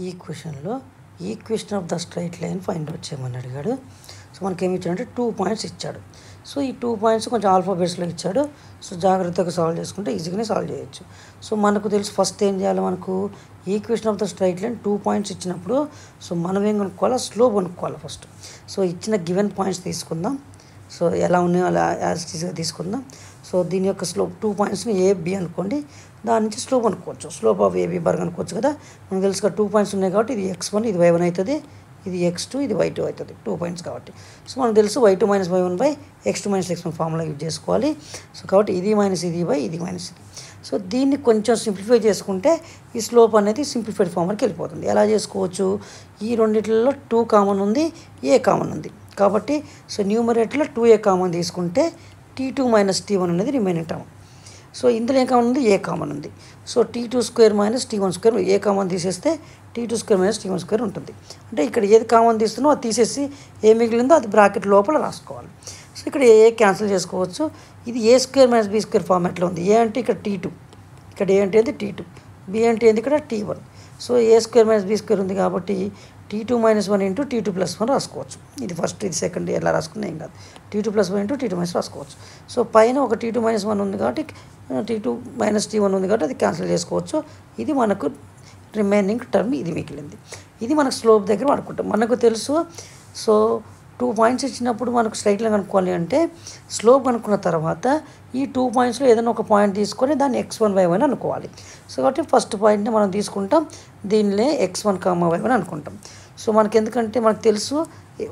ఈక్వేషన్లో equation of the straight line find out చేయమని అడిగాడు. So మనకి ఏమి ఇచ్చాడంటే 2 పాయింట్స్ ఇచ్చాడు. సో ఈ 2 పాయింట్స్ కొంచెం ఆల్ఫాబెట్స్లో ఇచ్చాడు. సో జాగ్రత్తగా సాల్వ్ చేసుకుంటే ఈజీగానే సాల్వ్ చేయొచ్చు. సో మనకు తెలుసు ఫస్ట్ ఏం చేయాలి, మనకు equation of the straight line 2 points ఇచ్చినప్పుడు సో మనం ఏం కనుక్కోవాలా, స్లోప్ కనుక్కోవాలి ఫస్ట్. సో ఇచ్చిన గివెన్ పాయింట్స్ తీసుకుందాం. సో ఎలా ఉన్నాయో అలా యాజ్ ఈజీగా తీసుకుందాం. సో దీని యొక్క స్లోప్ 2 పాయింట్స్ని ఏబి అనుకోండి, దాని నుంచి స్లోప్ అనుకోవచ్చు. స్లోప్ ఆఫ్ ఏబి బర్గ్ అనుకోవచ్చు కదా. మనకు తెలుసుగా 2 పాయింట్స్ ఉన్నాయి కాబట్టి ఇది x1 ఇది y1 అవుతుంది, ఇది x2 ఇది y2 అవుతుంది. 2 పాయింట్స్ కాబట్టి సో మనకు తెలుసు y2 minus y1 by x2 minus x1 formula use చేసుకోవాలి. సో కాబట్టి ఇది మైనస్ ఇది బై ఇది మైనస్ ఇది. సో దీన్ని కొంచెం సింప్లిఫై చేసుకుంటే ఈ స్లోప్ అనేది సింప్లిఫైడ్ ఫార్మ్కి వెళ్ళిపోతుంది. ఎలా చేసుకోవచ్చు, ఈ రెండిట్లలో 2 కామన్ ఉంది, ఏ కామన్ ఉంది కాబట్టి సో న్యూమరేటర్లో 2a కామన్ తీసుకుంటే t2 మైనస్ t1 అనేది రిమైనింగ్ టర్మ్. సో ఇందులో ఏం కామన్ ఉంది, ఏ కామన్ ఉంది. So t2 square minus t1 square, a common తీసేస్తే t2 square minus t1 square ఉంటుంది. అంటే ఇక్కడ ఏది కామన్ తీస్తున్నో అది తీసేసి ఏ మిగిలిందో అది బ్రాకెట్ లోపల రాసుకోవాలి. సో ఇక్కడ ఏ క్యాన్సిల్ చేసుకోవచ్చు. ఇది ఏ స్క్వేర్ మైనస్ బి స్క్వేర్ ఫార్మాట్లో ఉంది. ఏ అంటే ఇక్కడ t2, ఇక్కడ ఏ అంటే ఏంది t2, బి అంటే ఏంది ఇక్కడ t1. సో ఏ స్క్వేర్ మైనస్ బి స్క్వేర్ ఉంది కాబట్టి t2 minus 1 into t2 plus 1 రాసుకోవచ్చు. ఇది ఫస్ట్ ఇది సెకండ్ ఎలా రాసుకున్నా ఏం కాదు. t2 plus 1 into t2 minus రాసుకోవచ్చు. సో పైన ఒక t2 మైనస్ 1 ఉంది కాబట్టి t2 మైనస్ t1 ఉంది కాబట్టి అది క్యాన్సిల్ చేసుకోవచ్చు. ఇది మనకు రిమైనింగ్ టర్మ్ ఇది మిగిలింది. ఇది మనకు స్లోప్ దగ్గర వాడుకుంటాం. మనకు తెలుసు సో 2 పాయింట్స్ ఇచ్చినప్పుడు మనకు స్ట్రైట్ లైన్ కనుక్కోవాలి అంటే స్లోప్ కనుక్కున్న తర్వాత ఈ 2 పాయింట్స్లో ఏదైనా ఒక పాయింట్ తీసుకొని దాన్ని x1 y1 అనుకోవాలి. సో కాబట్టి ఫస్ట్ పాయింట్ని మనం తీసుకుంటాం, దీనిలో x1 y1 అనుకుంటాం. సో మనకి ఎందుకంటే మనకు తెలుసు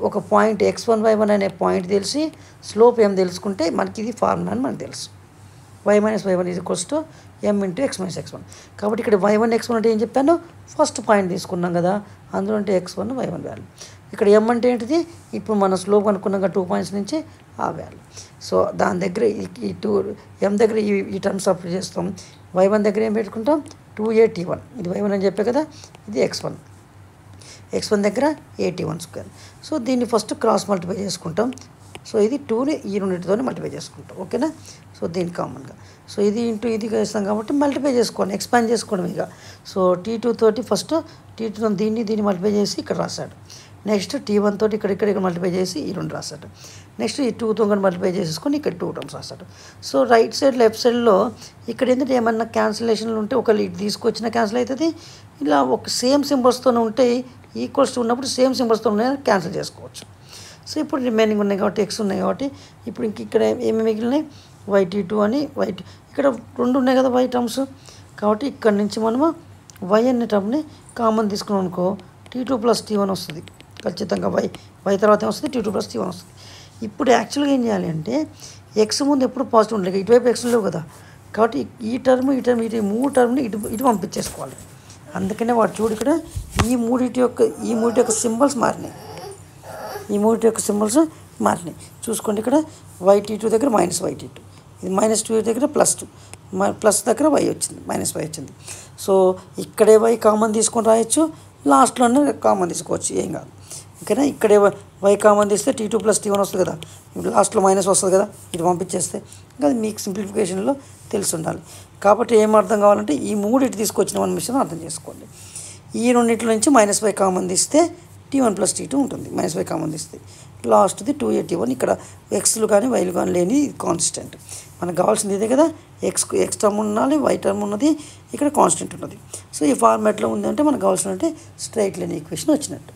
ఒక పాయింట్ x1 y1 అనే పాయింట్ తెలిసి స్లోప్ ఏం తెలుసుకుంటే మనకి ఇది ఫార్ములా అని మనకు తెలుసు. y minus y1 is equals to m into x minus x1. కాబట్టి ఇక్కడ y1 x1 అంటే ఏం చెప్పాను, ఫస్ట్ పాయింట్ తీసుకున్నాం కదా, అందులో అంటే x1 y1 వాల్యూ. ఇక్కడ m అంటే ఏంటిది, ఇప్పుడు మనం స్లోప్ అనుకున్నాం కదా 2 పాయింట్స్ నుంచి ఆ వాల్యూ. సో దాని దగ్గర ఈ 2 m దగ్గర ఈ టర్మ్స్ అప్లై చేస్తాం. y1 దగ్గర ఏం పెట్టుకుంటాం, 2at1, ఇది y1 అని చెప్పే కదా, ఇది x1 దగ్గర at1 స్క్వేర్. సో దీన్ని ఫస్ట్ క్రాస్ మల్టిప్లై చేసుకుంటాం. సో ఇది 2ని ఈ రెండింటితో మల్టిప్లై చేసుకుంటాం, ఓకేనా. సో దీని కామన్గా సో ఇది ఇంటూ ఇది వేస్తాం కాబట్టి మల్టిప్లై చేసుకోండి, ఎక్స్పాండ్ చేసుకోవడం ఇక. సో t2 తోటి ఫస్ట్ t2 దీన్ని మల్టిప్లై చేసి ఇక్కడ రాశాడు. నెక్స్ట్ t1 తోటి ఇక్కడ మల్టిప్లై చేసి ఈ 2 రాశాడు. నెక్స్ట్ ఈ 2తో కూడా మల్టిప్లై చేసేసుకొని ఇక్కడ 2 టర్మ్స్ రాశాడు. సో రైట్ సైడ్ లెఫ్ట్ సైడ్లో ఇక్కడ ఏంటంటే ఏమన్నా క్యాన్సిలేషన్లు ఉంటే ఒకళ్ళు ఇటు తీసుకొచ్చిన క్యాన్సిల్ అవుతుంది, ఇలా ఒక సేమ్ సింబల్స్తోనే ఉంటే ఈక్వల్స్ ఉన్నప్పుడు సేమ్ సింబల్స్తో ఉన్నాయని క్యాన్సిల్ చేసుకోవచ్చు. సో ఇప్పుడు రిమైనింగ్ ఉన్నాయి కాబట్టి x ఉన్నాయి కాబట్టి ఇప్పుడు ఇక్కడ ఏమి మిగిలినాయి, yt2 అని ఇక్కడ 2 ఉన్నాయి కదా y టర్మ్స్. కాబట్టి ఇక్కడ నుంచి మనము y అనే టర్మ్ని కామన్ తీసుకున్నాం అనుకో t2 ప్లస్ t1 వస్తుంది ఖచ్చితంగా. y తర్వాత ఏమొస్తుంది, t2 ప్లస్ t1 వస్తుంది. ఇప్పుడు యాక్చువల్గా ఏం చేయాలి అంటే x ముందు ఎప్పుడు పాజిటివ్ ఉండలేదు, ఇటువైపు x లేవు కదా, కాబట్టి ఈ టర్మ్ ఇటు 3 టర్మ్ని ఇటు పంపించేసుకోవాలి. అందుకనే వాడు చూడు ఇక్కడ ఈ మూడిటి యొక్క సింబల్స్ మారినాయి, చూసుకోండి. ఇక్కడ yt2 దగ్గర మైనస్ yt2, ఇది మైనస్ 2 దగ్గర ప్లస్ దగ్గర y వచ్చింది, మైనస్ y వచ్చింది. సో ఇక్కడే y కామన్ తీసుకొని రాయొచ్చు, లాస్ట్లోనే కామన్ తీసుకోవచ్చు, ఏం కాదు, ఓకేనా. ఇక్కడే y కామన్ తీస్తే t2 ప్లస్ t1 వస్తుంది కదా, ఇప్పుడు లాస్ట్లో మైనస్ వస్తుంది కదా, ఇటు పంపించేస్తే ఇంకా మీకు సింప్లిఫికేషన్లో తెలిసి ఉండాలి. కాబట్టి ఏం అర్థం కావాలంటే ఈ 3 ఇటు తీసుకొచ్చిన మన మిషన్ అర్థం చేసుకోండి. ఈ రెండింటి నుంచి మైనస్ y కామన్ తీస్తే t1 ప్లస్ t2 ఉంటుంది, మైనస్ y కామన్ తీస్తే లాస్ట్ది 2at1. ఇక్కడ ఎక్స్లు కానీ వైలు కానీ లేని కాన్స్టెంట్. మనకు కావాల్సింది ఇదే కదా, ఎక్స్ టర్మ్ ఉండాలి, వై టర్మ్ ఉన్నది, ఇక్కడ కాన్స్టెంట్ ఉన్నది. సో ఈ ఫార్మాట్లో ఉందంటే మనకు కావాల్సిన స్ట్రైట్ లైన్ ఈక్వేషన్ వచ్చినట్టు.